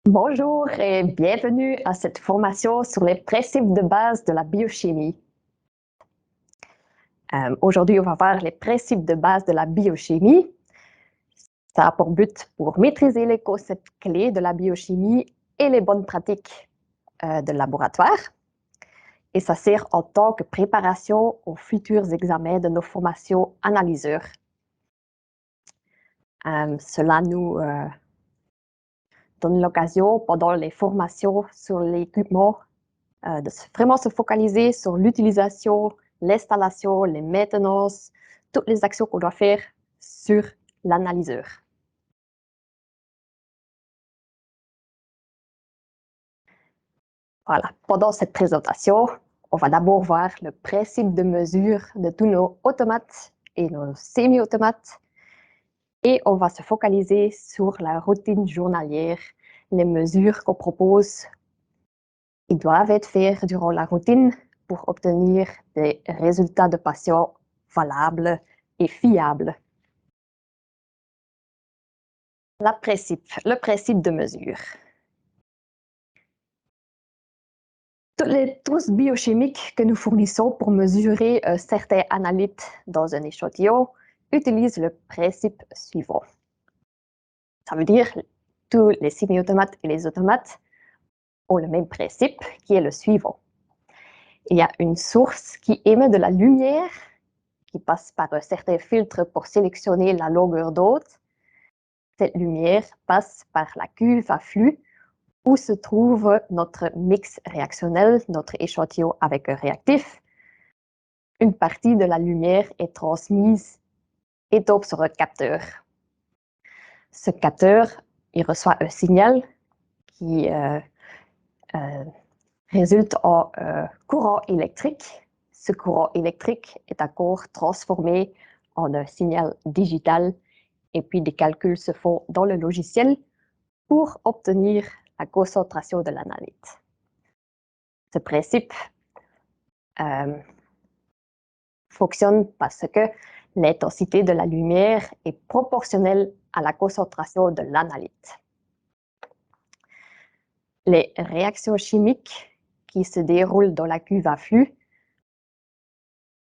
Bonjour et bienvenue à cette formation sur les principes de base de la biochimie. Aujourd'hui, on va voir les principes de base de la biochimie. Ça a pour but pour maîtriser les concepts clés de la biochimie et les bonnes pratiques de laboratoire. Et ça sert en tant que préparation aux futurs examens de nos formations analyseurs. Cela nous donne l'occasion, pendant les formations sur l'équipement, de vraiment se focaliser sur l'utilisation, l'installation, les maintenances, toutes les actions qu'on doit faire sur l'analyseur. Voilà, pendant cette présentation, on va d'abord voir le principe de mesure de tous nos automates et nos semi-automates. Et on va se focaliser sur la routine journalière, les mesures qu'on propose. Ils doivent être faits durant la routine pour obtenir des résultats de patients valables et fiables. Le principe de mesure. Tous les trousses biochimiques que nous fournissons pour mesurer certains analytes dans un échantillon utilisent le principe suivant. Ça veut dire que tous les semi-automates et les automates ont le même principe qui est le suivant. Il y a une source qui émet de la lumière qui passe par un certain filtre pour sélectionner la longueur d'onde. Cette lumière passe par la cuve à flux où se trouve notre mix réactionnel, notre échantillon avec un réactif. Une partie de la lumière est transmise et tombe sur un capteur. Ce capteur, il reçoit un signal qui résulte en courant électrique. Ce courant électrique est encore transformé en un signal digital et puis des calculs se font dans le logiciel pour obtenir la concentration de l'analyte. Ce principe fonctionne parce que l'intensité de la lumière est proportionnelle à la concentration de l'analyte. Les réactions chimiques qui se déroulent dans la cuve à flux,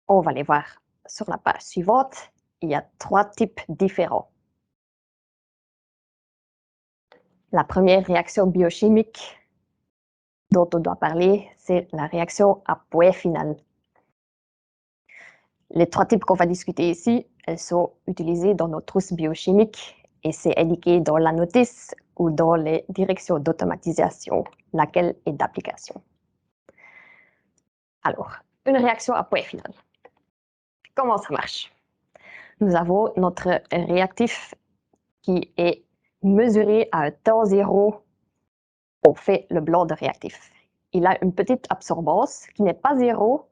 on va les voir sur la page suivante. Il y a 3 types différents. La première réaction biochimique dont on doit parler, c'est la réaction à point final. Les 3 types qu'on va discuter ici, elles sont utilisées dans nos trousses biochimiques et c'est indiqué dans la notice ou dans les directions d'automatisation, laquelle est d'application. Alors, une réaction à point final. Comment ça marche? Nous avons notre réactif qui est mesuré à un temps zéro. On fait le blanc de réactif. Il a une petite absorbance qui n'est pas zéro.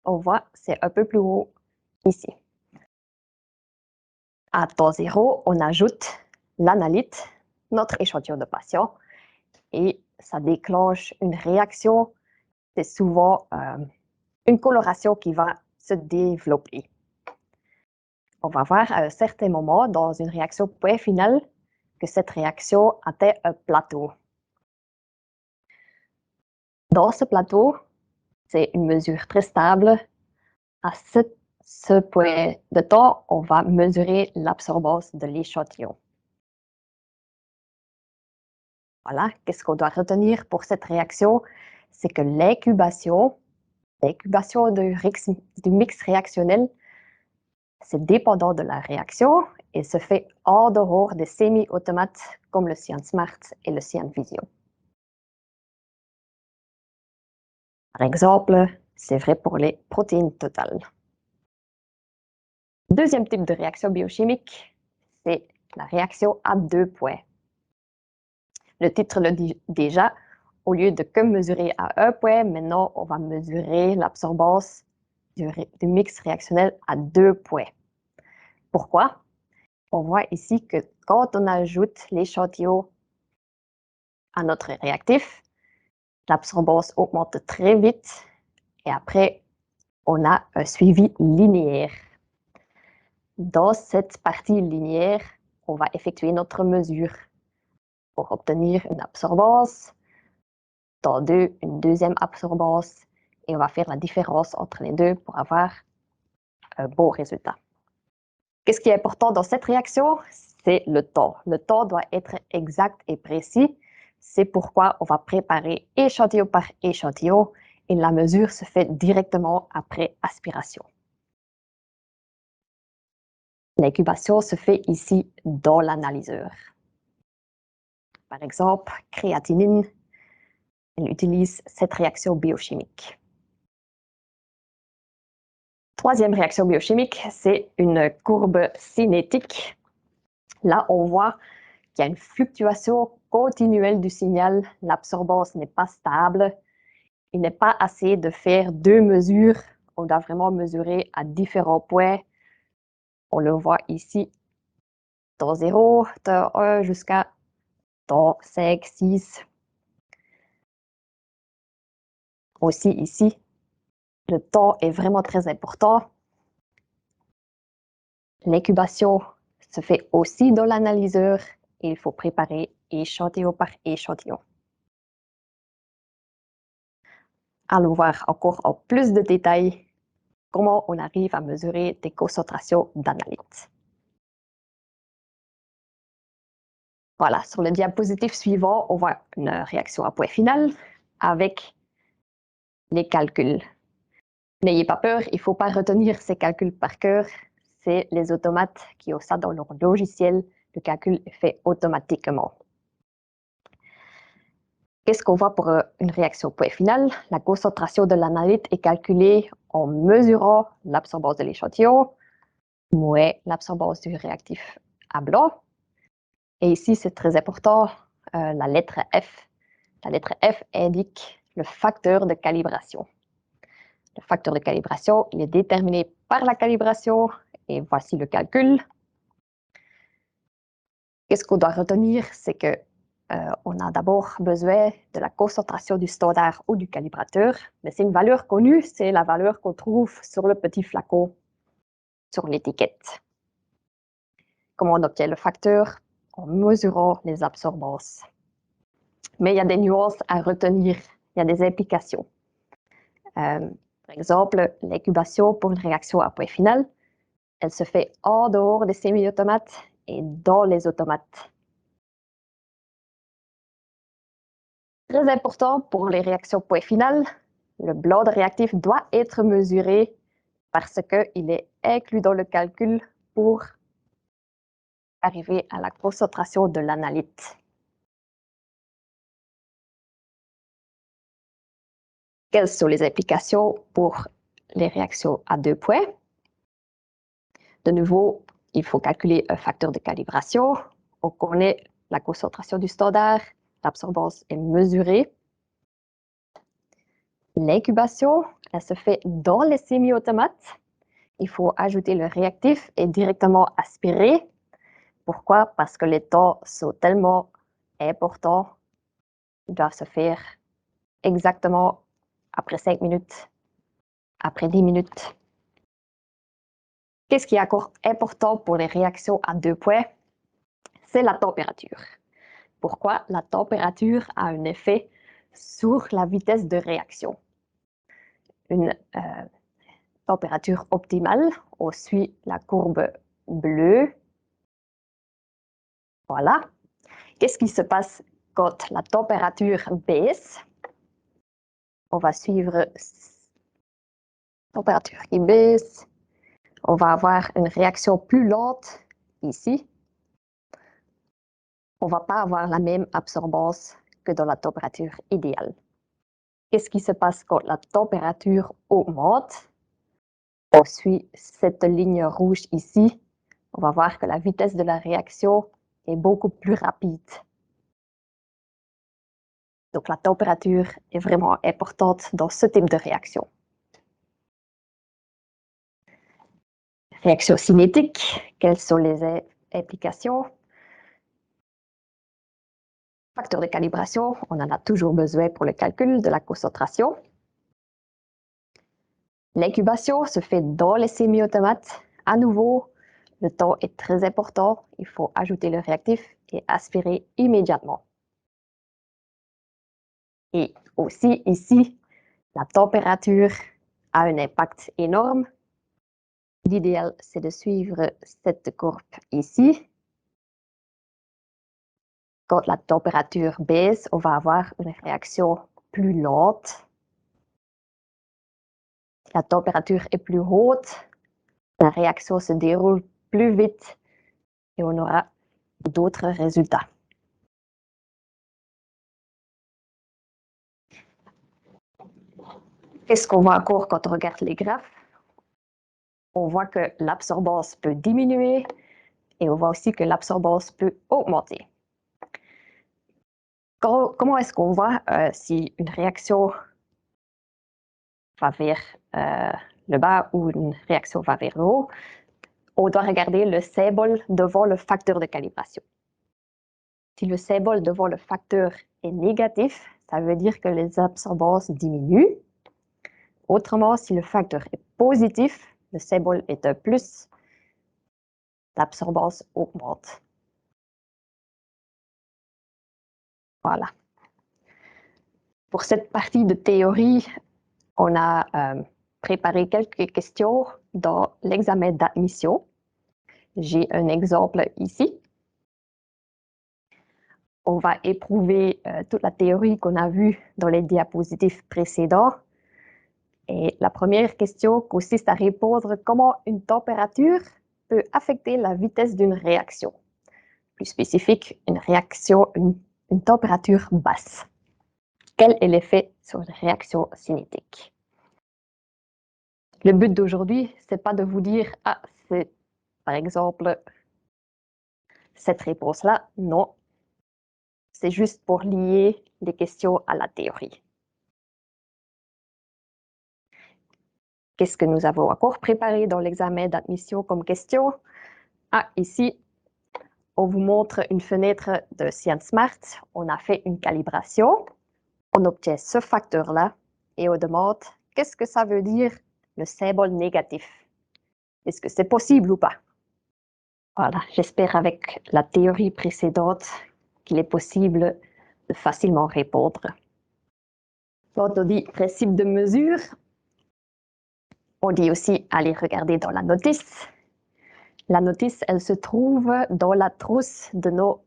On voit, c'est un peu plus haut ici. À temps zéro, on ajoute l'analyte, notre échantillon de patient, et ça déclenche une réaction. C'est souvent une coloration qui va se développer. On va voir à un certain moment dans une réaction point final que cette réaction atteint un plateau. Dans ce plateau, c'est une mesure très stable. À ce point de temps, on va mesurer l'absorbance de l'échantillon. Voilà, qu'est-ce qu'on doit retenir pour cette réaction? C'est que l'incubation du mix réactionnel, c'est dépendant de la réaction et se fait en dehors des semi-automates comme le CyanSmart et le CyanVision. Par exemple, c'est vrai pour les protéines totales. Deuxième type de réaction biochimique, c'est la réaction à 2 points. Le titre le dit déjà, au lieu de que mesurer à 1 point, maintenant on va mesurer l'absorbance du mix réactionnel à 2 points. Pourquoi? On voit ici que quand on ajoute l'échantillon à notre réactif, l'absorbance augmente très vite et après, on a un suivi linéaire. Dans cette partie linéaire, on va effectuer notre mesure. pour obtenir une absorbance. Dans 2, une deuxième absorbance. Et on va faire la différence entre les deux pour avoir un beau résultat. Qu'est-ce qui est important dans cette réaction? C'est le temps. Le temps doit être exact et précis. C'est pourquoi on va préparer échantillon par échantillon et la mesure se fait directement après aspiration. L'incubation se fait ici dans l'analyseur. Par exemple, créatinine, elle utilise cette réaction biochimique. Troisième réaction biochimique, c'est une courbe cinétique. Là, on voit qu'il y a une fluctuation continuelle du signal. L'absorbance n'est pas stable. Il n'est pas assez de faire 2 mesures. On doit vraiment mesurer à différents points. On le voit ici, dans 0, dans 1 jusqu'à dans 5, 6. Aussi ici, le temps est vraiment très important. L'incubation se fait aussi dans l'analyseur et il faut préparer échantillon par échantillon. Allons voir encore en plus de détails comment on arrive à mesurer des concentrations d'analyte. Voilà, sur le diapositive suivant, on voit une réaction à point final avec les calculs. N'ayez pas peur, il ne faut pas retenir ces calculs par cœur. C'est les automates qui ont ça dans leur logiciel. Le calcul est fait automatiquement. Qu'est-ce qu'on voit pour une réaction point final? La concentration de l'analyte est calculée en mesurant l'absorbance de l'échantillon, moins l'absorbance du réactif à blanc. Et ici, c'est très important, la lettre F. La lettre F indique le facteur de calibration. Le facteur de calibration, il est déterminé par la calibration et voici le calcul. Qu'est-ce qu'on doit retenir? C'est que on a d'abord besoin de la concentration du standard ou du calibrateur, mais c'est une valeur connue, c'est la valeur qu'on trouve sur le petit flacon, sur l'étiquette. Comment on obtient le facteur? En mesurant les absorbances. Mais il y a des nuances à retenir, il y a des implications. Par exemple, l'incubation pour une réaction à point final, elle se fait en dehors des semi-automates et dans les automates. Très important pour les réactions point final, le blanc de réactif doit être mesuré parce qu'il est inclus dans le calcul pour arriver à la concentration de l'analyte. Quelles sont les implications pour les réactions à 2 points? De nouveau, il faut calculer un facteur de calibration. On connaît la concentration du standard, l'absorbance est mesurée. L'incubation, elle se fait dans les semi-automates. Il faut ajouter le réactif et directement aspirer. Pourquoi? Parce que les temps sont tellement importants. Ils doivent se faire exactement après 5 minutes, après 10 minutes. Qu'est-ce qui est encore important pour les réactions à 2 points? C'est la température. Pourquoi? La température a un effet sur la vitesse de réaction. Une température optimale, on suit la courbe bleue. Voilà. Qu'est-ce qui se passe quand la température baisse? On va suivre la température qui baisse. On va avoir une réaction plus lente ici. On ne va pas avoir la même absorbance que dans la température idéale. Qu'est-ce qui se passe quand la température augmente? On suit cette ligne rouge ici. On va voir que la vitesse de la réaction est beaucoup plus rapide. Donc la température est vraiment importante dans ce type de réaction. Réaction cinétique, quelles sont les implications? Facteur de calibration, on en a toujours besoin pour le calcul de la concentration. L'incubation se fait dans les semi-automates. À nouveau, le temps est très important. Il faut ajouter le réactif et aspiré immédiatement. Et aussi ici, la température a un impact énorme. L'idéal, c'est de suivre cette courbe ici. Quand la température baisse, on va avoir une réaction plus lente. La température est plus haute, la réaction se déroule plus vite et on aura d'autres résultats. Qu'est-ce qu'on voit encore quand on regarde les graphes? On voit que l'absorbance peut diminuer et on voit aussi que l'absorbance peut augmenter. Comment est-ce qu'on voit si une réaction va vers le bas ou une réaction va vers le haut? On doit regarder le symbole devant le facteur de calibration. Si le symbole devant le facteur est négatif, ça veut dire que les absorbances diminuent. Autrement, si le facteur est positif, le symbole est un plus, l'absorbance augmente. Voilà. Pour cette partie de théorie, on a préparé quelques questions dans l'examen d'admission. J'ai un exemple ici. On va éprouver toute la théorie qu'on a vue dans les diapositives précédentes. Et la première question consiste à répondre comment une température peut affecter la vitesse d'une réaction. Plus spécifique, une réaction, une température basse. Quel est l'effet sur une réaction cinétique? Le but d'aujourd'hui, c'est pas de vous dire « Ah, c'est par exemple cette réponse-là ». Non, c'est juste pour lier les questions à la théorie. Qu'est-ce que nous avons encore préparé dans l'examen d'admission comme question? Ah, ici, on vous montre une fenêtre de ScienceSmart. On a fait une calibration. On obtient ce facteur-là et on demande qu'est-ce que ça veut dire le symbole négatif. Est-ce que c'est possible ou pas? Voilà, j'espère avec la théorie précédente qu'il est possible de facilement répondre. Quand on dit principe de mesure, on dit aussi aller regarder dans la notice. La notice, elle se trouve dans la trousse de nos,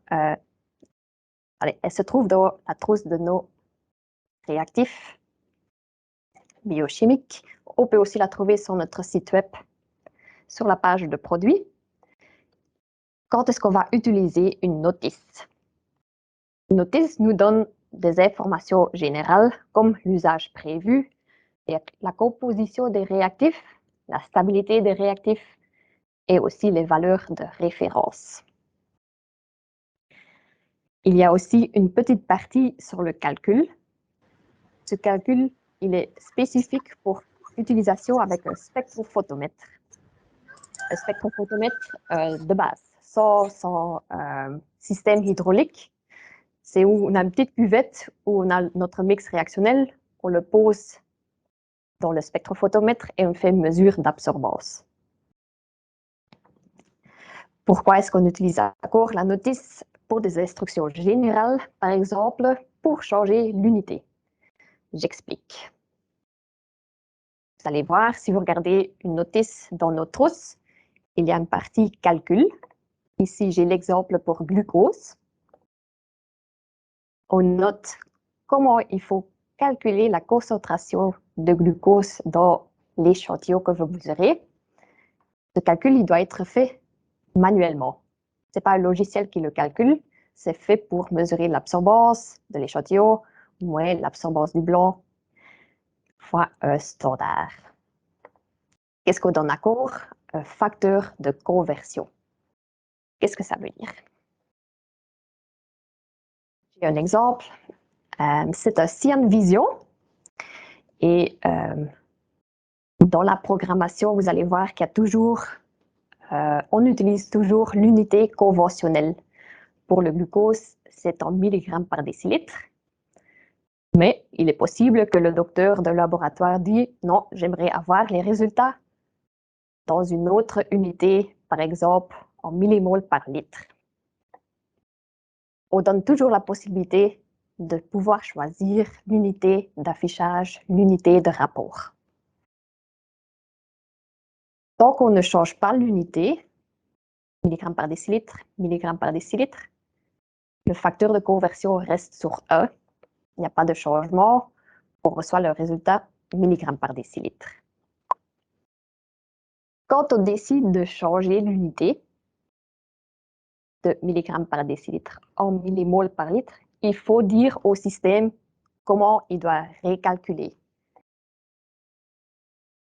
réactifs biochimiques. On peut aussi la trouver sur notre site web, sur la page de produits. Quand est-ce qu'on va utiliser une notice? Une notice nous donne des informations générales comme l'usage prévu, et la composition des réactifs, la stabilité des réactifs et aussi les valeurs de référence. Il y a aussi une petite partie sur le calcul. Ce calcul, il est spécifique pour utilisation avec un spectrophotomètre. Un spectrophotomètre de base, sans système hydraulique. C'est où on a une petite cuvette où on a notre mix réactionnel, on le pose dans le spectrophotomètre et on fait une mesure d'absorbance. Pourquoi est-ce qu'on utilise encore la notice? Pour des instructions générales, par exemple, pour changer l'unité. J'explique. Vous allez voir, si vous regardez une notice dans nos trousses, il y a une partie calcul. Ici, j'ai l'exemple pour glucose. On note comment il faut calculer la concentration de glucose dans l'échantillon que vous mesurez. Ce calcul, il doit être fait manuellement. Ce n'est pas un logiciel qui le calcule, c'est fait pour mesurer l'absorbance de l'échantillon, moins l'absorbance du blanc, fois un standard. Qu'est-ce qu'on donne encore? Un facteur de conversion. Qu'est-ce que ça veut dire? J'ai un exemple. C'est un CianVision. Et dans la programmation, vous allez voir qu'il y a toujours, on utilise toujours l'unité conventionnelle. Pour le glucose, c'est en milligrammes par décilitre. Mais il est possible que le docteur de laboratoire dise « Non, j'aimerais avoir les résultats dans une autre unité, par exemple en millimoles par litre ». on donne toujours la possibilité de pouvoir choisir l'unité d'affichage, l'unité de rapport. Tant qu'on ne change pas l'unité, milligrammes par décilitre, milligrammes par décilitre, le facteur de conversion reste sur 1. Il n'y a pas de changement. On reçoit le résultat milligrammes par décilitre. Quand on décide de changer l'unité de milligrammes par décilitre en millimoles par litre, il faut dire au système comment il doit récalculer.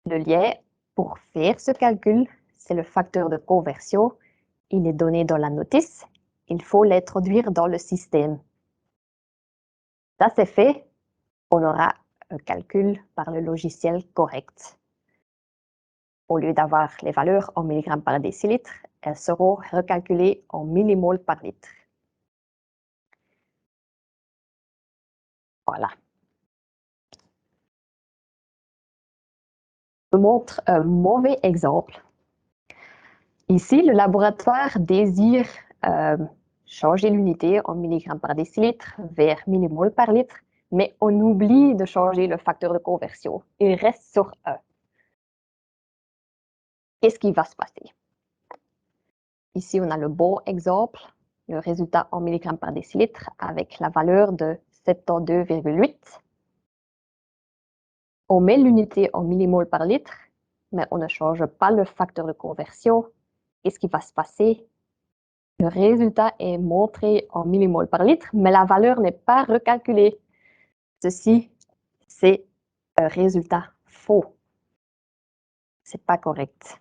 Le lien pour faire ce calcul, c'est le facteur de conversion. Il est donné dans la notice. Il faut l'introduire dans le système. Ça, c'est fait. On aura un calcul par le logiciel correct. Au lieu d'avoir les valeurs en milligrammes par décilitre, elles seront recalculées en millimoles par litre. Voilà. Je vous montre un mauvais exemple. Ici, le laboratoire désire changer l'unité en milligrammes par décilitre vers millimoles par litre, mais on oublie de changer le facteur de conversion. Il reste sur 1. Qu'est-ce qui va se passer? Ici, on a le bon exemple, le résultat en milligrammes par décilitre avec la valeur de 72,8. On met l'unité en millimoles par litre, mais on ne change pas le facteur de conversion. Qu'est-ce qui va se passer? Le résultat est montré en millimoles par litre, mais la valeur n'est pas recalculée. Ceci, c'est un résultat faux. C'est pas correct.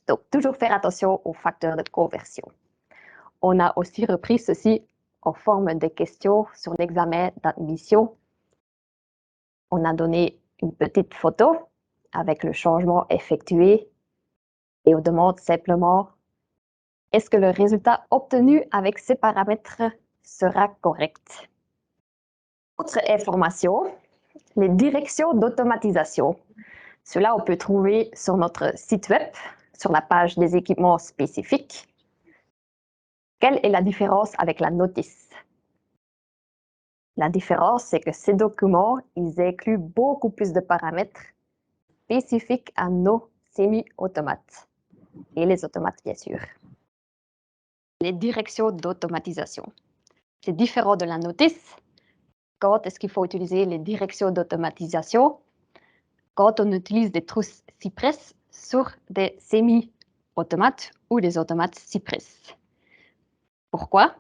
Donc, toujours faire attention au facteur de conversion. On a aussi repris ceci en forme de questions sur l'examen d'admission. On a donné une petite photo avec le changement effectué et on demande simplement est-ce que le résultat obtenu avec ces paramètres sera correct? Autre information, les directions d'automatisation. Cela, on peut trouver sur notre site web, sur la page des équipements spécifiques. Quelle est la différence avec la notice? La différence, c'est que ces documents, ils incluent beaucoup plus de paramètres spécifiques à nos semi-automates et les automates, bien sûr. Les directions d'automatisation. C'est différent de la notice. Quand est-ce qu'il faut utiliser les directions d'automatisation? Quand on utilise des trousses Cypress sur des semi-automates ou des automates Cypress. Pourquoi?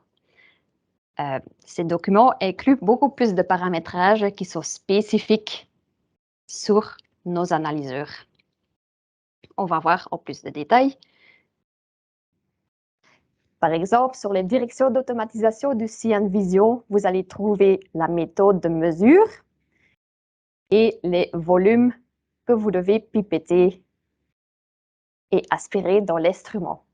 Ces documents incluent beaucoup plus de paramétrages qui sont spécifiques sur nos analyseurs. On va voir en plus de détails. Par exemple, sur les directions d'automatisation du CyanVision, vous allez trouver la méthode de mesure et les volumes que vous devez pipetter et aspirer dans l'instrument.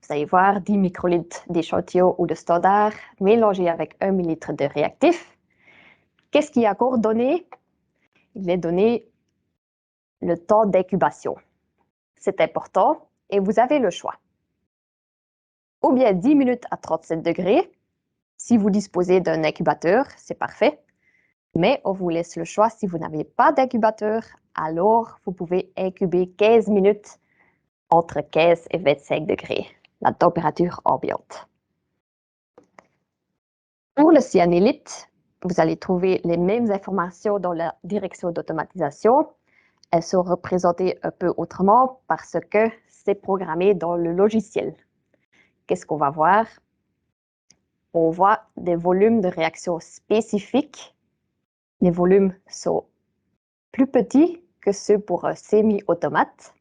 Vous allez voir 10 microlitres d'échantillon ou de standard mélangés avec 1 millilitre de réactif. Qu'est-ce qui est encore donné? Il est donné le temps d'incubation. C'est important et vous avez le choix. Ou bien 10 minutes à 37 degrés. Si vous disposez d'un incubateur, c'est parfait. Mais on vous laisse le choix. Si vous n'avez pas d'incubateur, alors vous pouvez incuber 15 minutes entre 15 et 25 degrés, la température ambiante. Pour le cyanélite, vous allez trouver les mêmes informations dans la direction d'automatisation. Elles sont représentées un peu autrement parce que c'est programmé dans le logiciel. Qu'est-ce qu'on va voir? On voit des volumes de réaction spécifiques. Les volumes sont plus petits que ceux pour un semi-automate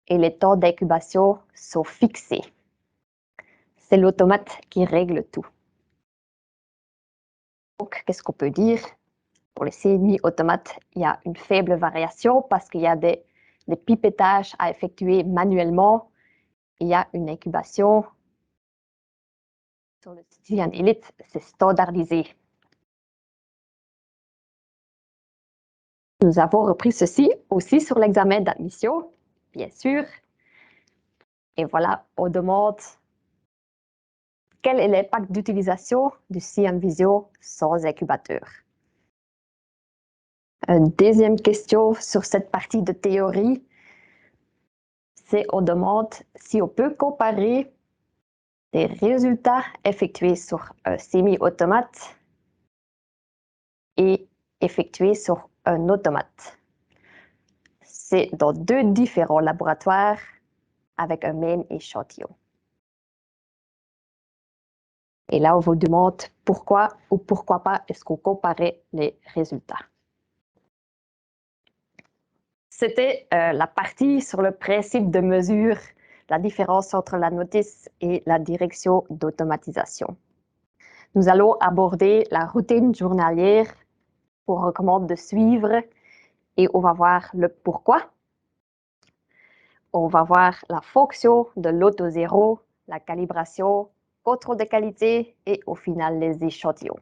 et les temps d'incubation sont fixés. C'est l'automate qui règle tout. Donc, qu'est-ce qu'on peut dire? Pour les semi-automates, il y a une faible variation parce qu'il y a des pipettages à effectuer manuellement. Il y a une incubation. Sur le cyanélite, c'est standardisé. Nous avons repris ceci aussi sur l'examen d'admission, bien sûr. Et voilà, on demande Quel est l'impact d'utilisation du CM Visio sans incubateur? Deuxième question sur cette partie de théorie, c'est on demande si on peut comparer des résultats effectués sur un semi-automate et effectués sur un automate. C'est dans deux différents laboratoires avec un même échantillon. Et là, on vous demande pourquoi ou pourquoi pas est-ce qu'on comparait les résultats. C'était la partie sur le principe de mesure, la différence entre la notice et la direction d'automatisation. Nous allons aborder la routine journalière qu'on recommande de suivre et on va voir le pourquoi. On va voir la fonction de l'auto-zéro, la calibration, contrôle de qualité et au final les échantillons.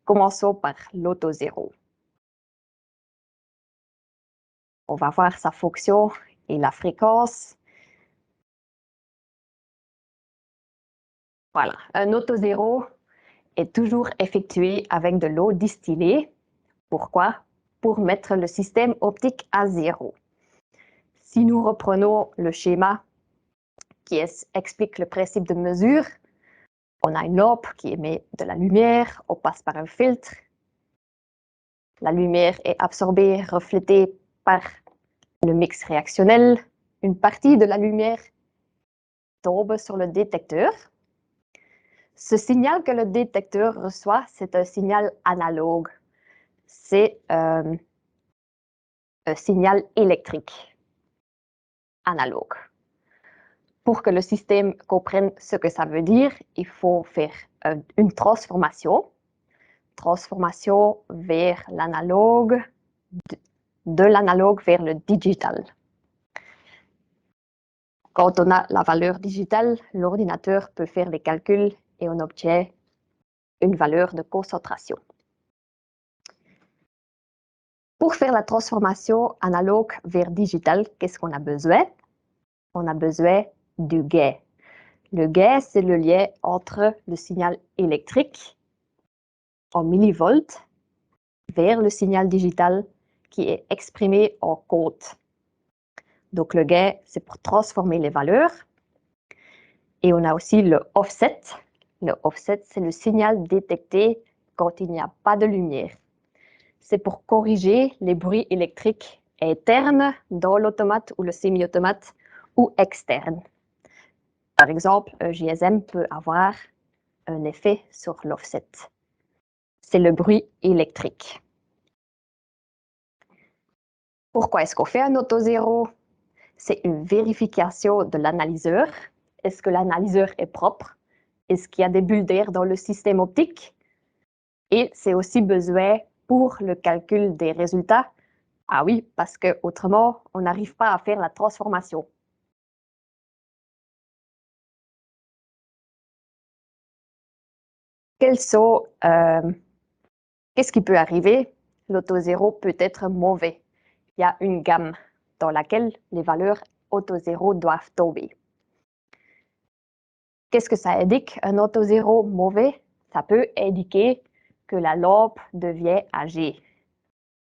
Commençons par l'auto-zéro. On va voir sa fonction et la fréquence. Voilà, un auto-zéro est toujours effectué avec de l'eau distillée. Pourquoi? Pour mettre le système optique à zéro. Si nous reprenons le schéma qui explique le principe de mesure, on a une lampe qui émet de la lumière, on passe par un filtre. La lumière est absorbée, reflétée par le mix réactionnel. Une partie de la lumière tombe sur le détecteur. Ce signal que le détecteur reçoit, c'est un signal analogue. C'est un signal électrique analogue. Pour que le système comprenne ce que ça veut dire, il faut faire une transformation vers l'analogue, de l'analogue vers le digital. Quand on a la valeur digitale, l'ordinateur peut faire les calculs et on obtient une valeur de concentration. Pour faire la transformation analogue vers digital, qu'est-ce qu'on a besoin? On a besoin du gain. Le gain, c'est le lien entre le signal électrique en millivolts vers le signal digital qui est exprimé en code. Donc le gain, c'est pour transformer les valeurs. Et on a aussi le offset. Le offset, c'est le signal détecté quand il n'y a pas de lumière. C'est pour corriger les bruits électriques internes dans l'automate ou le semi-automate ou externes. Par exemple, un GSM peut avoir un effet sur l'offset. C'est le bruit électrique. Pourquoi est-ce qu'on fait un auto-zéro? C'est une vérification de l'analyseur. Est-ce que l'analyseur est propre? Est-ce qu'il y a des bulles d'air dans le système optique? Et c'est aussi besoin pour le calcul des résultats. Ah oui, parce qu'autrement, on n'arrive pas à faire la transformation. Qu'est-ce qui peut arriver? L'auto-zéro peut être mauvais. Il y a une gamme dans laquelle les valeurs auto-zéro doivent tomber. Qu'est-ce que ça indique? Un auto-zéro mauvais, ça peut indiquer que la lampe devient âgée.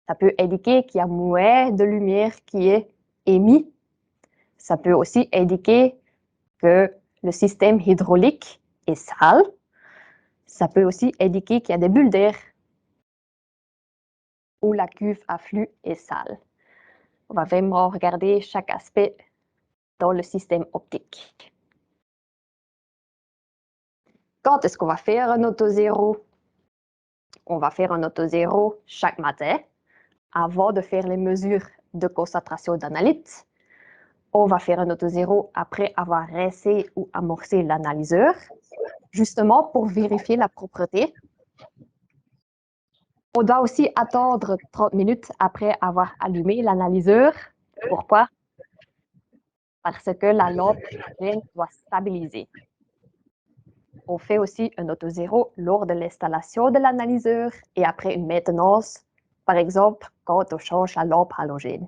Ça peut indiquer qu'il y a moins de lumière qui est émise. Ça peut aussi indiquer que le système hydraulique est sale. Ça peut aussi indiquer qu'il y a des bulles d'air ou la cuve à flux est sale. On va vraiment regarder chaque aspect dans le système optique. Quand est-ce qu'on va faire un auto-zéro? On va faire un auto-zéro chaque matin avant de faire les mesures de concentration d'analyte. On va faire un auto-zéro après avoir rincé ou amorcé l'analyseur, justement pour vérifier la propreté. On doit aussi attendre 30 minutes après avoir allumé l'analyseur. Pourquoi? Parce que la lampe doit stabiliser. On fait aussi un auto-zéro lors de l'installation de l'analyseur et après une maintenance, par exemple quand on change la lampe halogène.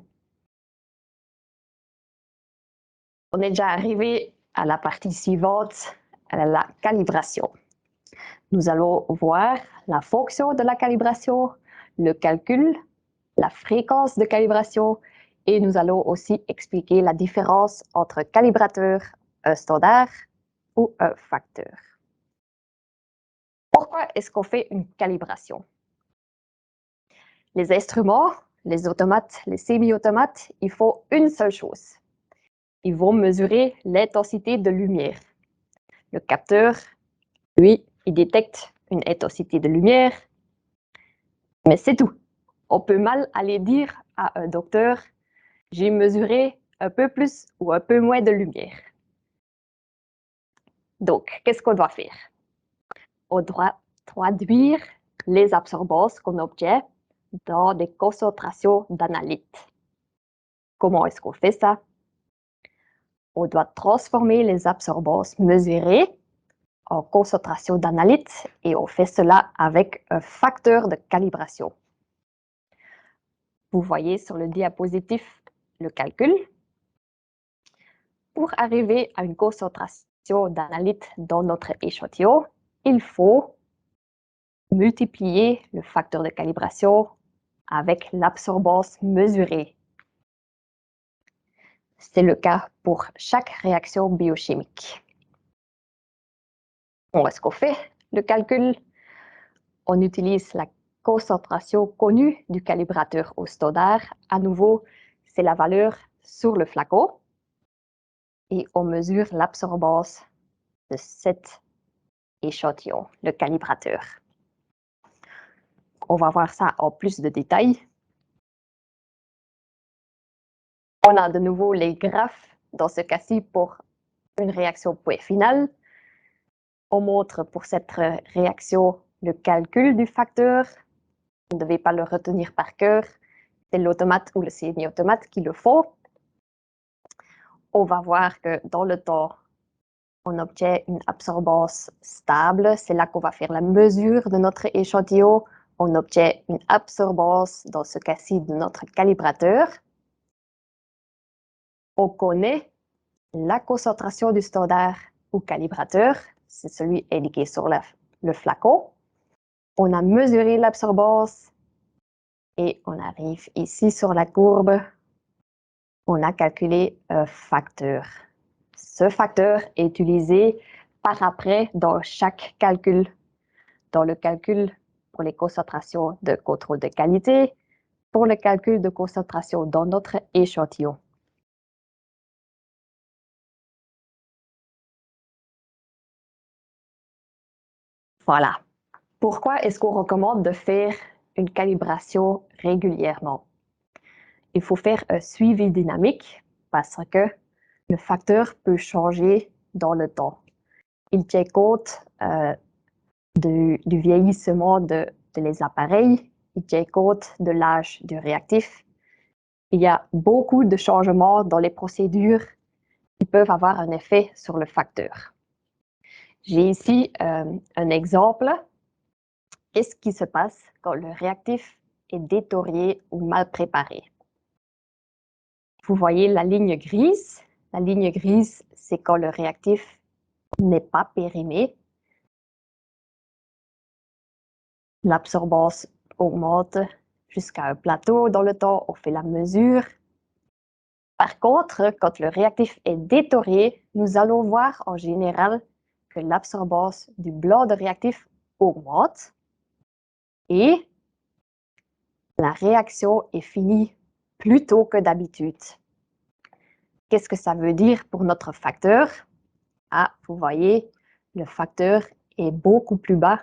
On est déjà arrivé à la partie suivante, la calibration. Nous allons voir la fonction de la calibration, le calcul, la fréquence de calibration et nous allons aussi expliquer la différence entre calibrateur, un standard ou un facteur. Pourquoi est-ce qu'on fait une calibration? Les instruments, les automates, les semi-automates, ils font une seule chose. Ils vont mesurer l'intensité de lumière. Le capteur, lui, il détecte une intensité de lumière, mais c'est tout. On peut mal aller dire à un docteur, j'ai mesuré un peu plus ou un peu moins de lumière. Donc, qu'est-ce qu'on doit faire? On doit traduire les absorbances qu'on obtient dans des concentrations d'analytes. Comment est-ce qu'on fait ça? On doit transformer les absorbances mesurées en concentration d'analytes et on fait cela avec un facteur de calibration. Vous voyez sur le diapositive le calcul. Pour arriver à une concentration d'analytes dans notre échantillon, il faut multiplier le facteur de calibration avec l'absorbance mesurée. C'est le cas pour chaque réaction biochimique. Comment est-ce qu'on fait le calcul? On utilise la concentration connue du calibrateur au standard. À nouveau, c'est la valeur sur le flacon. Et on mesure l'absorbance de cet échantillon, le calibrateur. On va voir ça en plus de détails. On a de nouveau les graphes, dans ce cas-ci pour une réaction point finale. On montre pour cette réaction le calcul du facteur. Vous ne devez pas le retenir par cœur. C'est l'automate ou le semi-automate qui le font. On va voir que dans le temps, on obtient une absorbance stable. C'est là qu'on va faire la mesure de notre échantillon. On obtient une absorbance, dans ce cas-ci, de notre calibrateur. On connaît la concentration du standard ou calibrateur. C'est celui indiqué sur le flacon. On a mesuré l'absorbance et on arrive ici sur la courbe. On a calculé un facteur. Ce facteur est utilisé par après dans chaque calcul. Dans le calcul pour les concentrations de contrôle de qualité, pour le calcul de concentration dans notre échantillon. Voilà. Pourquoi est-ce qu'on recommande de faire une calibration régulièrement? Il faut faire un suivi dynamique parce que le facteur peut changer dans le temps. Il tient compte du vieillissement des appareils, il tient compte de l'âge du réactif. Il y a beaucoup de changements dans les procédures qui peuvent avoir un effet sur le facteur. J'ai ici un exemple. Qu'est-ce qui se passe quand le réactif est détorié ou mal préparé? Vous voyez la ligne grise. La ligne grise, c'est quand le réactif n'est pas périmé. L'absorbance augmente jusqu'à un plateau dans le temps, on fait la mesure. Par contre, quand le réactif est détorié, nous allons voir en général que l'absorbance du blanc de réactif augmente et la réaction est finie plus tôt que d'habitude. Qu'est-ce que ça veut dire pour notre facteur? Ah, vous voyez, le facteur est beaucoup plus bas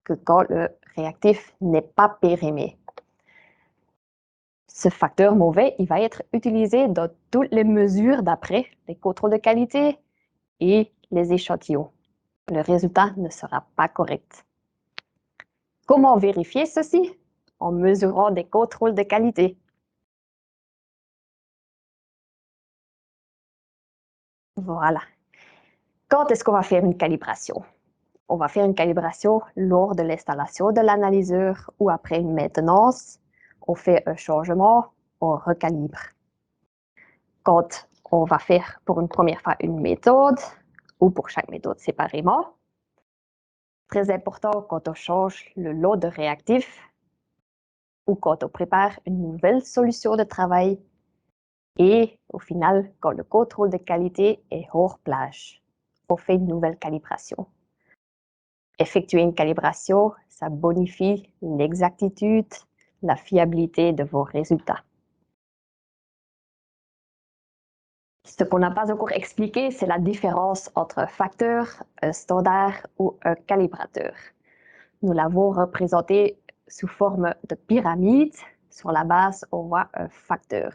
que quand le réactif n'est pas périmé. Ce facteur mauvais, il va être utilisé dans toutes les mesures d'après, les contrôles de qualité et les échantillons. Le résultat ne sera pas correct. Comment vérifier ceci? En mesurant des contrôles de qualité. Voilà. Quand est-ce qu'on va faire une calibration? On va faire une calibration lors de l'installation de l'analyseur ou après une maintenance. On fait un changement, on recalibre. Quand on va faire pour une première fois une méthode, ou pour chaque méthode séparément. Très important quand on change le lot de réactifs ou quand on prépare une nouvelle solution de travail et au final, quand le contrôle de qualité est hors plage, on fait une nouvelle calibration. Effectuer une calibration, ça bonifie l'exactitude, la fiabilité de vos résultats. Ce qu'on n'a pas encore expliqué, c'est la différence entre un facteur, un standard ou un calibrateur. Nous l'avons représenté sous forme de pyramide. Sur la base, on voit un facteur.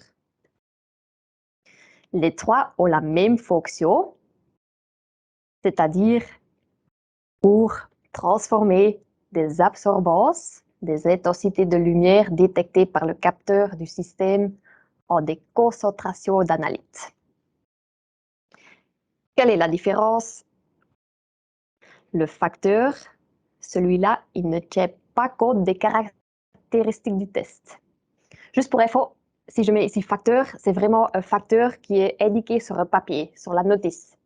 Les trois ont la même fonction, c'est-à-dire pour transformer des absorbances, des intensités de lumière détectées par le capteur du système en des concentrations d'analytes. Quelle est la différence? Le facteur, celui-là, il ne tient pas compte des caractéristiques du test. Juste pour info, si je mets ici facteur, c'est vraiment un facteur qui est indiqué sur un papier, sur la notice.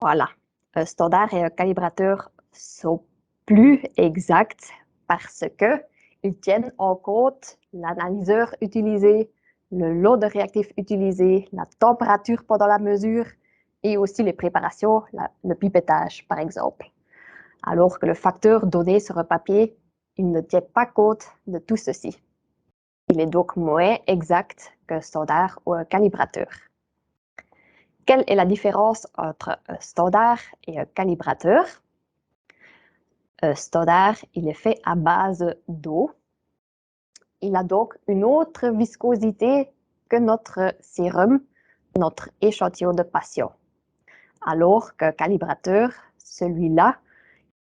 Voilà. Un standard et un calibrateur sont plus exacts parce qu'ils tiennent en compte l'analyseur utilisé, le lot de réactifs utilisé, la température pendant la mesure et aussi les préparations, le pipettage par exemple. Alors que le facteur donné sur un papier, il ne tient pas compte de tout ceci. Il est donc moins exact qu'un standard ou un calibrateur. Quelle est la différence entre un standard et un calibrateur? Un standard, il est fait à base d'eau. Il a donc une autre viscosité que notre sérum, notre échantillon de patient. Alors qu'un calibrateur, celui-là,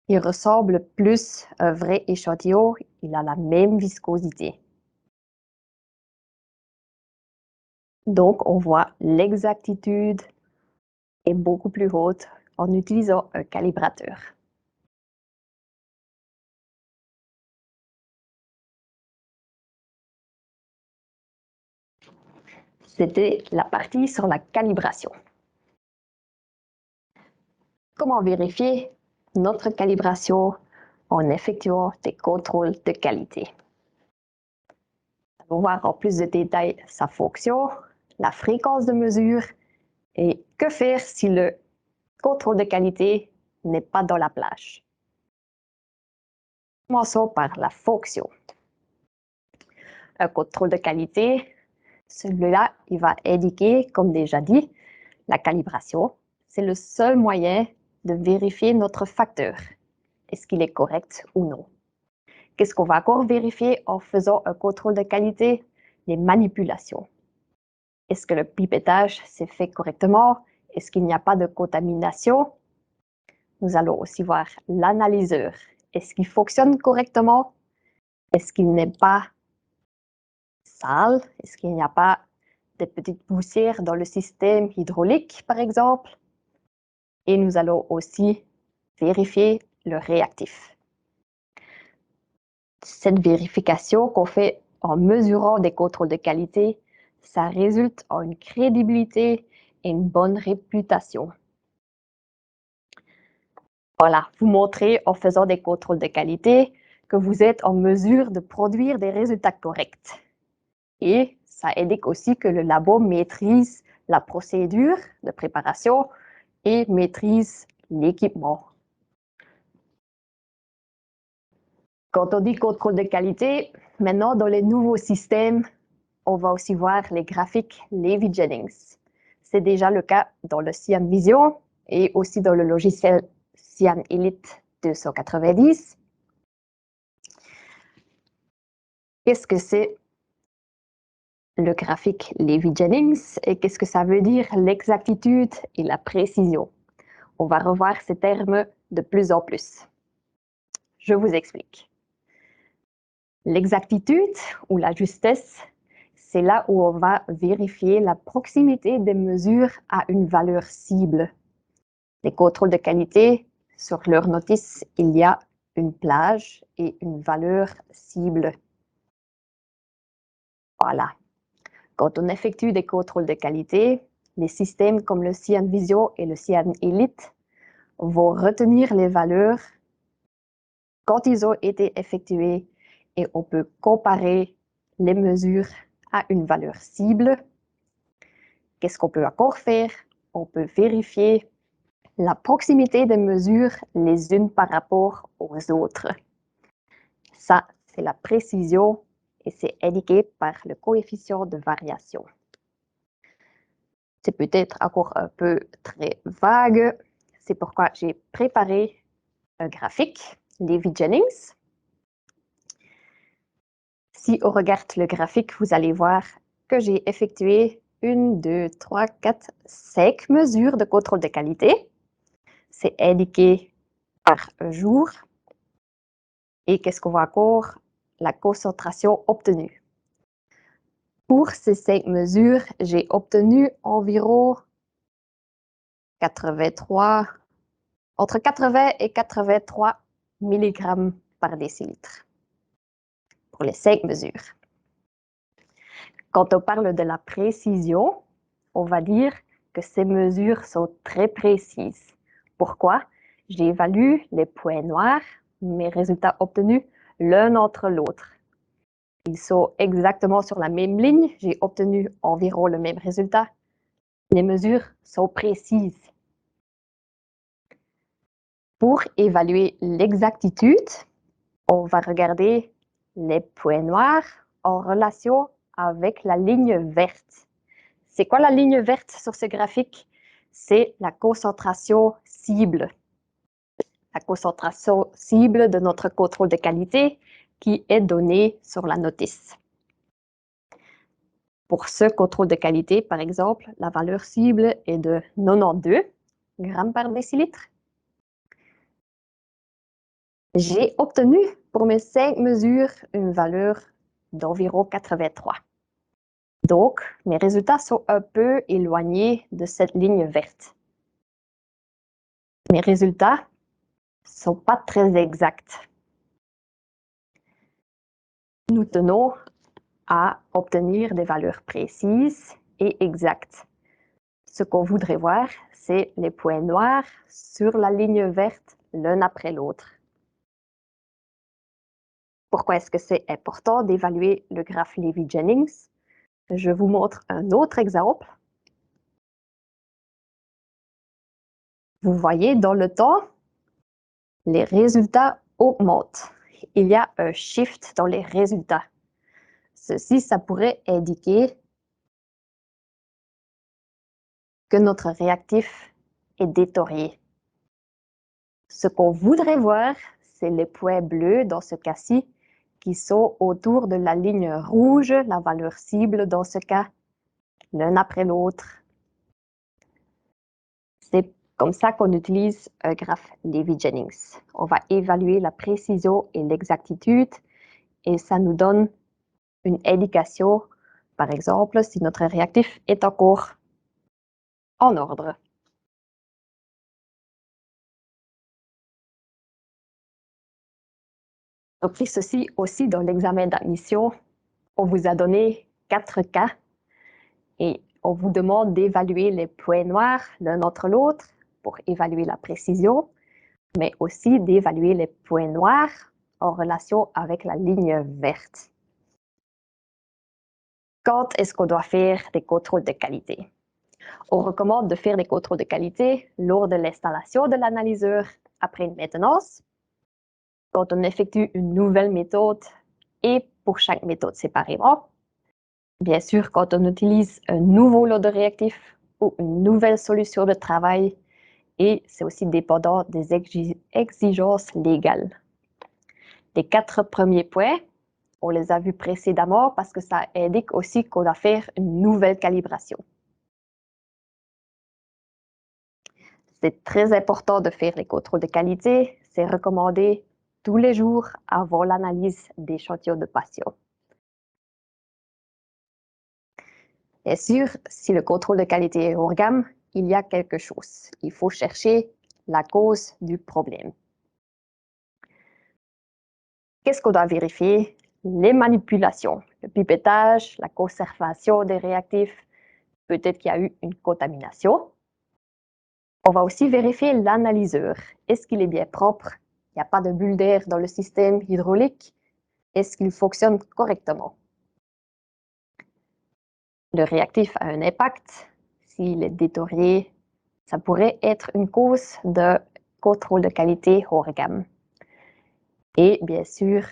il ressemble plus à un vrai échantillon, il a la même viscosité. Donc, on voit l'exactitude est beaucoup plus haute en utilisant un calibrateur. C'était la partie sur la calibration. Comment vérifier notre calibration en effectuant des contrôles de qualité? On va voir en plus de détails sa fonction, la fréquence de mesure et que faire si le contrôle de qualité n'est pas dans la plage. Commençons par la fonction. Un contrôle de qualité, celui-là, il va indiquer, comme déjà dit, la calibration. C'est le seul moyen de vérifier notre facteur. Est-ce qu'il est correct ou non? Qu'est-ce qu'on va encore vérifier en faisant un contrôle de qualité? Les manipulations. Est-ce que le pipettage s'est fait correctement? Est-ce qu'il n'y a pas de contamination? Nous allons aussi voir l'analyseur. Est-ce qu'il fonctionne correctement? Est-ce qu'il n'est pas sale? Est-ce qu'il n'y a pas de petites poussières dans le système hydraulique, par exemple? Et nous allons aussi vérifier le réactif. Cette vérification qu'on fait en mesurant des contrôles de qualité, ça résulte en une crédibilité et une bonne réputation. Voilà, vous montrez en faisant des contrôles de qualité que vous êtes en mesure de produire des résultats corrects. Et ça indique aussi que le labo maîtrise la procédure de préparation et maîtrise l'équipement. Quand on dit contrôle de qualité, maintenant dans les nouveaux systèmes, on va aussi voir les graphiques Levy-Jennings. C'est déjà le cas dans le Cyan Vision et aussi dans le logiciel Cyan Elite 290. Qu'est-ce que c'est le graphique Levy-Jennings et qu'est-ce que ça veut dire l'exactitude et la précision? On va revoir ces termes de plus en plus. Je vous explique. L'exactitude ou la justesse, c'est là où on va vérifier la proximité des mesures à une valeur cible. Les contrôles de qualité, sur leur notice, il y a une plage et une valeur cible. Voilà. Quand on effectue des contrôles de qualité, les systèmes comme le Cyanvisio et le Cyanelite vont retenir les valeurs quand ils ont été effectués et on peut comparer les mesures à une valeur cible. Qu'est-ce qu'on peut encore faire? On peut vérifier la proximité des mesures les unes par rapport aux autres. Ça, c'est la précision et c'est indiqué par le coefficient de variation. C'est peut-être encore un peu très vague, c'est pourquoi j'ai préparé un graphique, Levy-Jennings. Si on regarde le graphique, vous allez voir que j'ai effectué 1, 2, 3, 4, 5 mesures de contrôle de qualité. C'est indiqué par jour. Et qu'est-ce qu'on voit encore? La concentration obtenue. Pour ces 5 mesures, j'ai obtenu environ 83, entre 80 et 83 mg par décilitre pour les 5 mesures. Quand on parle de la précision, on va dire que ces mesures sont très précises. Pourquoi? J'évalue les points noirs, mes résultats obtenus l'un entre l'autre. Ils sont exactement sur la même ligne, j'ai obtenu environ le même résultat. Les mesures sont précises. Pour évaluer l'exactitude, on va regarder les points noirs en relation avec la ligne verte. C'est quoi la ligne verte sur ce graphique? C'est la concentration cible. La concentration cible de notre contrôle de qualité qui est donnée sur la notice. Pour ce contrôle de qualité, par exemple, la valeur cible est de 92 grammes par décilitre. J'ai obtenu pour mes 5 mesures une valeur d'environ 83. Donc, mes résultats sont un peu éloignés de cette ligne verte. Mes résultats ne sont pas très exacts. Nous tenons à obtenir des valeurs précises et exactes. Ce qu'on voudrait voir, c'est les points noirs sur la ligne verte l'un après l'autre. Pourquoi est-ce que c'est important d'évaluer le graphe Levy-Jennings? Je vous montre un autre exemple. Vous voyez, dans le temps, les résultats augmentent. Il y a un shift dans les résultats. Ceci, ça pourrait indiquer que notre réactif est détorié. Ce qu'on voudrait voir, c'est les points bleus dans ce cas-ci qui sont autour de la ligne rouge, la valeur cible dans ce cas, l'un après l'autre. C'est comme ça qu'on utilise un graphe Levy-Jennings. On va évaluer la précision et l'exactitude et ça nous donne une indication, par exemple, si notre réactif est encore en ordre. On a pris ceci aussi dans l'examen d'admission. On vous a donné 4 cas et on vous demande d'évaluer les points noirs l'un entre l'autre pour évaluer la précision, mais aussi d'évaluer les points noirs en relation avec la ligne verte. Quand est-ce qu'on doit faire des contrôles de qualité? On recommande de faire des contrôles de qualité lors de l'installation de l'analyseur après une maintenance, quand on effectue une nouvelle méthode et pour chaque méthode séparément. Bien sûr, quand on utilise un nouveau lot de réactifs ou une nouvelle solution de travail, et c'est aussi dépendant des exigences légales. Les 4 premiers points, on les a vus précédemment parce que ça indique aussi qu'on doit faire une nouvelle calibration. C'est très important de faire les contrôles de qualité. C'est recommandé tous les jours avant l'analyse d'échantillons de patients. Bien sûr, si le contrôle de qualité est hors gamme, il y a quelque chose. Il faut chercher la cause du problème. Qu'est-ce qu'on doit vérifier? Les manipulations, le pipettage, la conservation des réactifs, peut-être qu'il y a eu une contamination. On va aussi vérifier l'analyseur. Est-ce qu'il est bien propre? Il n'y a pas de bulles d'air dans le système hydraulique? Est-ce qu'il fonctionne correctement? Le réactif a un impact. S'il est détérioré, ça pourrait être une cause de contrôle de qualité hors gamme. Et bien sûr,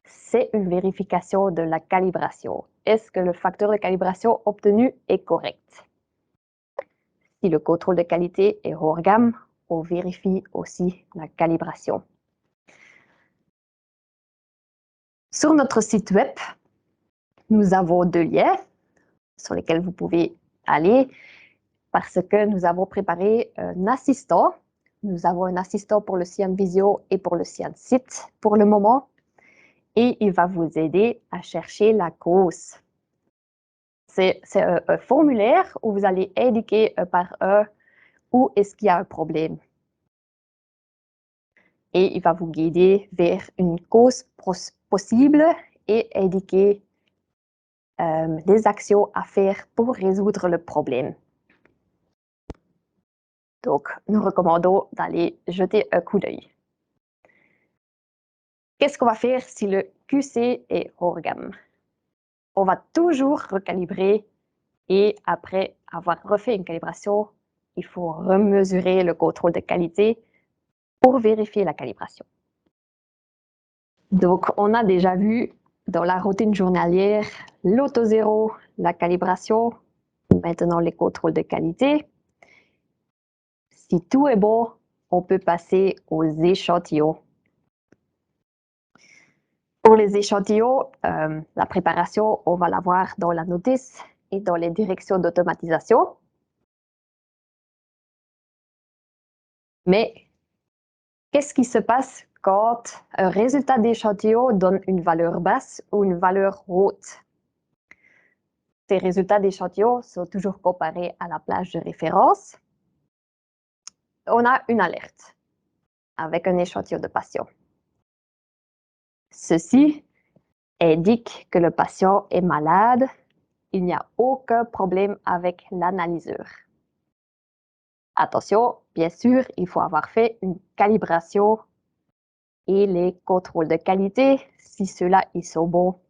c'est une vérification de la calibration. Est-ce que le facteur de calibration obtenu est correct? Si le contrôle de qualité est hors gamme, on vérifie aussi la calibration. Sur notre site web, nous avons 2 liens sur lesquels vous pouvez aller parce que nous avons préparé un assistant. Nous avons un assistant pour le Cyan Visio et pour le Cyan Site pour le moment. Et il va vous aider à chercher la cause. C'est un formulaire où vous allez indiquer par où est-ce qu'il y a un problème. Et il va vous guider vers une cause possible et indiquer des actions à faire pour résoudre le problème. Donc, nous recommandons d'aller jeter un coup d'œil. Qu'est-ce qu'on va faire si le QC est hors gamme? On va toujours recalibrer et après avoir refait une calibration, il faut remesurer le contrôle de qualité pour vérifier la calibration. Donc, on a déjà vu dans la routine journalière l'auto-zéro, la calibration, maintenant les contrôles de qualité. Si tout est bon, on peut passer aux échantillons. Pour les échantillons, la préparation, on va la voir dans la notice et dans les directions d'automatisation. Mais qu'est-ce qui se passe quand un résultat d'échantillon donne une valeur basse ou une valeur haute? Ces résultats d'échantillon sont toujours comparés à la plage de référence. On a une alerte avec un échantillon de patient. Ceci indique que le patient est malade. Il n'y a aucun problème avec l'analyseur. Attention, bien sûr, il faut avoir fait une calibration et les contrôles de qualité. Si ceux-là ils sont bons,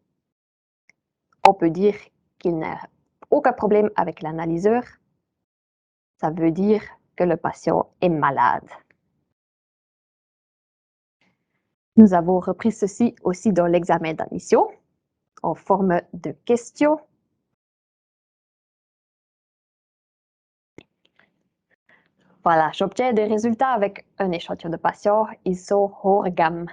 on peut dire qu'il n'y a aucun problème avec l'analyseur. Ça veut dire que le patient est malade. Nous avons repris ceci aussi dans l'examen d'admission en forme de questions. Voilà, j'obtiens des résultats avec un échantillon de patients. Ils sont hors gamme.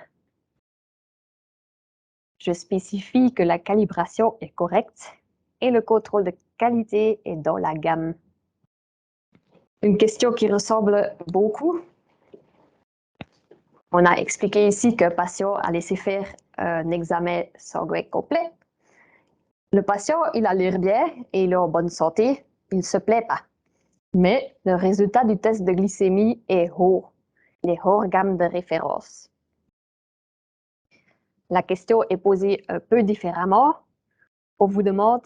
Je spécifie que la calibration est correcte et le contrôle de qualité est dans la gamme. Une question qui ressemble beaucoup. On a expliqué ici qu'un patient a laissé faire un examen sanguin complet. Le patient, il a l'air bien et il est en bonne santé, il ne se plaît pas. Mais le résultat du test de glycémie est haut, il est hors gamme de référence. La question est posée un peu différemment. On vous demande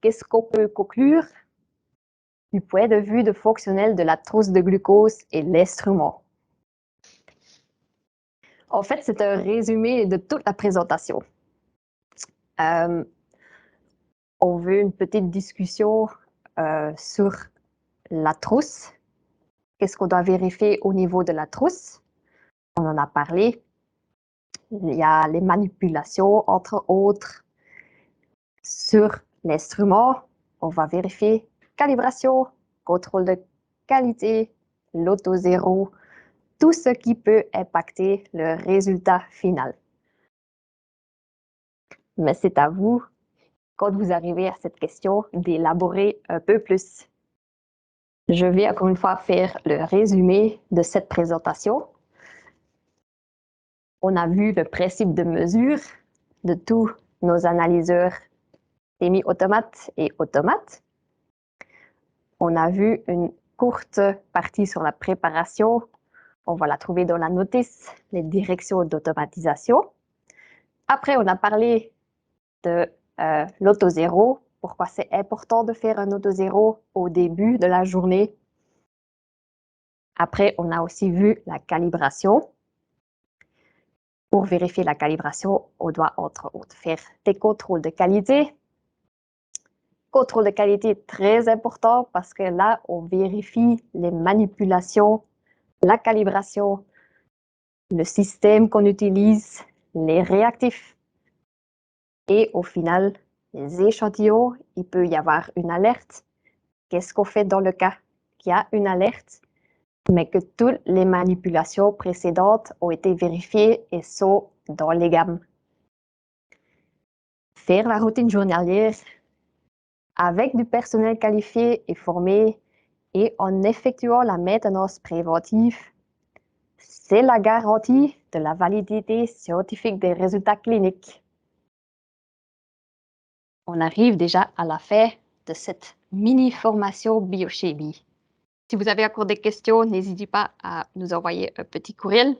qu'est-ce qu'on peut conclure du point de vue de fonctionnel de la trousse de glucose et l'instrument. En fait, c'est un résumé de toute la présentation. On veut une petite discussion sur la trousse. Qu'est-ce qu'on doit vérifier au niveau de la trousse? On en a parlé. Il y a les manipulations, entre autres. Sur l'instrument, on va vérifier calibration, contrôle de qualité, l'auto-zéro, tout ce qui peut impacter le résultat final. Mais c'est à vous, quand vous arrivez à cette question, d'élaborer un peu plus. Je vais encore une fois faire le résumé de cette présentation. On a vu le principe de mesure de tous nos analyseurs semi-automates et automates. On a vu une courte partie sur la préparation. On va la trouver dans la notice, les directions d'automatisation. Après, on a parlé de l'auto-zéro pourquoi c'est important de faire un auto-zéro au début de la journée. Après, on a aussi vu la calibration. Pour vérifier la calibration, on doit entre autres faire des contrôles de qualité. Contrôle de qualité très important parce que là, on vérifie les manipulations, la calibration, le système qu'on utilise, les réactifs. Et au final, les échantillons, il peut y avoir une alerte. Qu'est-ce qu'on fait dans le cas qu'il y a une alerte, mais que toutes les manipulations précédentes ont été vérifiées et sont dans les gammes? Faire la routine journalière avec du personnel qualifié et formé et en effectuant la maintenance préventive, c'est la garantie de la validité scientifique des résultats cliniques. On arrive déjà à la fin de cette mini-formation biochimie. Si vous avez encore des questions, n'hésitez pas à nous envoyer un petit courriel.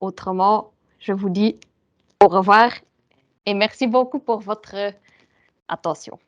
Autrement, je vous dis au revoir et merci beaucoup pour votre attention.